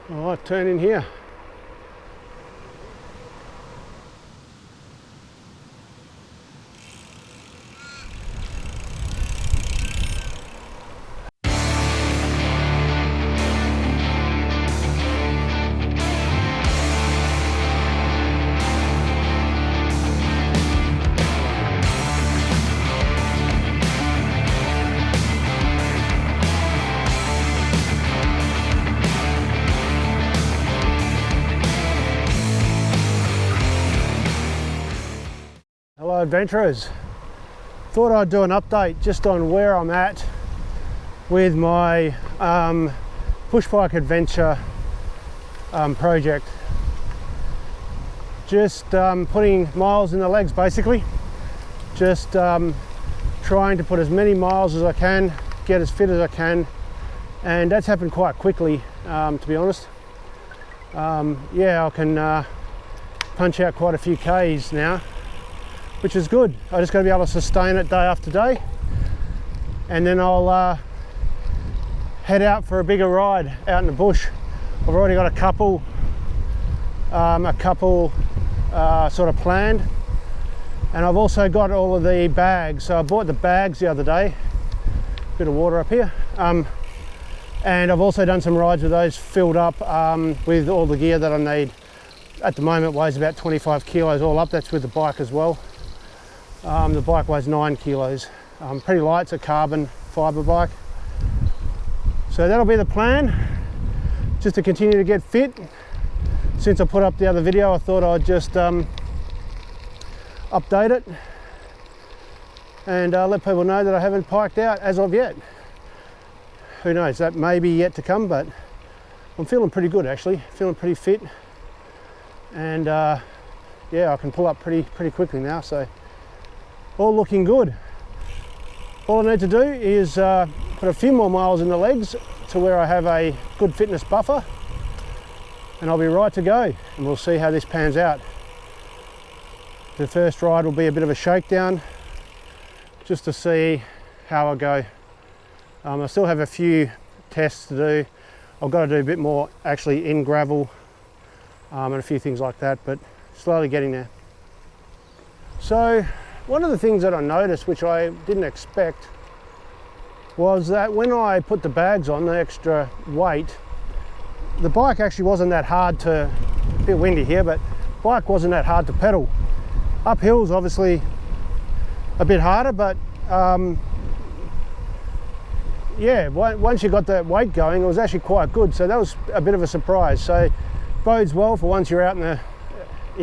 All right, turn in here. Hello adventurers, thought I'd do an update just on where I'm at with my push bike adventure project. Just putting miles in the legs basically, just trying to put as many miles as I can, get as fit as I can, and that's happened quite quickly, to be honest. Yeah, I can punch out quite a few Ks now, which is good. I just got to be able to sustain it day after day, and then I'll head out for a bigger ride out in the bush. I've already got a couple sort of planned, and I've also got all of the bags. So I bought the bags the other day, bit of water up here, and I've also done some rides with those filled up with all the gear that I need. At the moment it weighs about 25 kilos all up, that's with the bike as well. The bike weighs 9 kilos. Pretty light, it's a carbon fibre bike. So that'll be the plan, just to continue to get fit. Since I put up the other video, I thought I'd just update it and let people know that I haven't piked out as of yet. Who knows, that may be yet to come, but I'm feeling pretty good actually, feeling pretty fit. And yeah, I can pull up pretty quickly now, so all looking good. All I need to do is put a few more miles in the legs to where I have a good fitness buffer, and I'll be right to go, and we'll see how this pans out. The first ride will be a bit of a shakedown just to see how I go. I still have a few tests to do. I've got to do a bit more actually in gravel and a few things like that, but slowly getting there. So one of the things that I noticed, which I didn't expect, was that when I put the bags on, the extra weight, the bike actually wasn't that hard to, a bit windy here, but bike wasn't that hard to pedal. Up hills obviously a bit harder, but yeah, once you got that weight going, it was actually quite good. So that was a bit of a surprise. So bodes well for once you're out in the,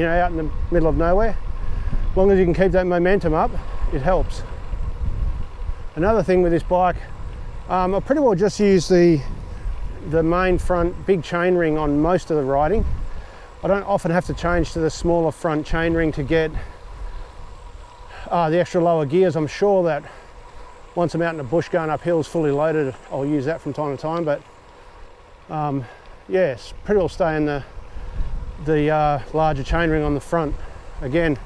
out in the middle of nowhere. As long as you can keep that momentum up, it helps. Another thing with this bike, I pretty well just use the main front big chain ring on most of the riding. I don't often have to change to the smaller front chain ring to get the extra lower gears. I'm sure that once I'm out in the bush going up hills fully loaded, I'll use that from time to time, but yes, pretty well stay in the larger chain ring on the front. Again,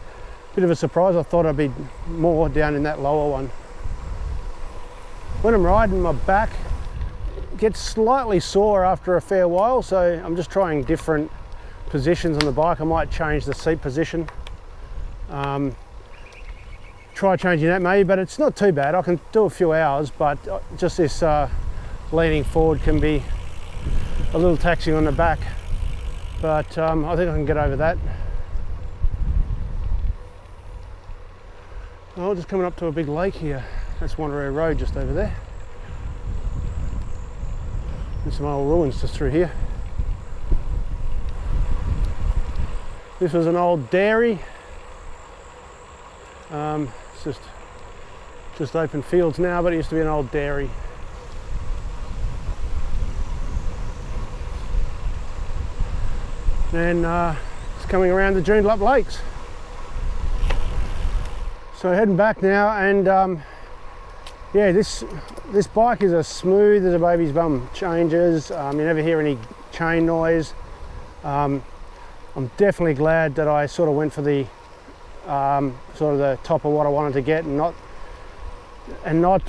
bit of a surprise. I thought I'd be more down in that lower one. When I'm riding, my back gets slightly sore after a fair while, so I'm just trying different positions on the bike. I might change the seat position, try changing that maybe, but it's not too bad. I can do a few hours, but just this leaning forward can be a little taxing on the back, but I think I can get over that. Oh, just coming up to a big lake here. That's Wanneroo Road just over there. There's some old ruins just through here. This was an old dairy. It's just open fields now, but it used to be an old dairy. Then it's coming around the Joondalup Lakes. So heading back now, and yeah, this bike is as smooth as a baby's bum. Changes, you never hear any chain noise. I'm definitely glad that I sort of went for the sort of the top of what I wanted to get, and not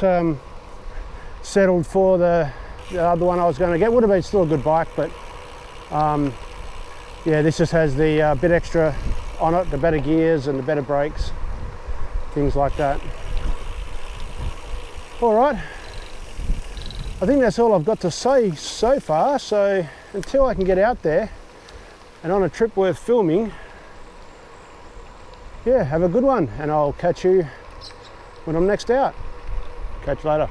settled for the other one I was going to get. Would have been still a good bike, but Yeah, this just has the bit extra on it, the better gears and the better brakes, things like that. All right, I think that's all I've got to say so far. So until I can get out there and on a trip worth filming, yeah, have a good one, and I'll catch you when I'm next out. Catch you later.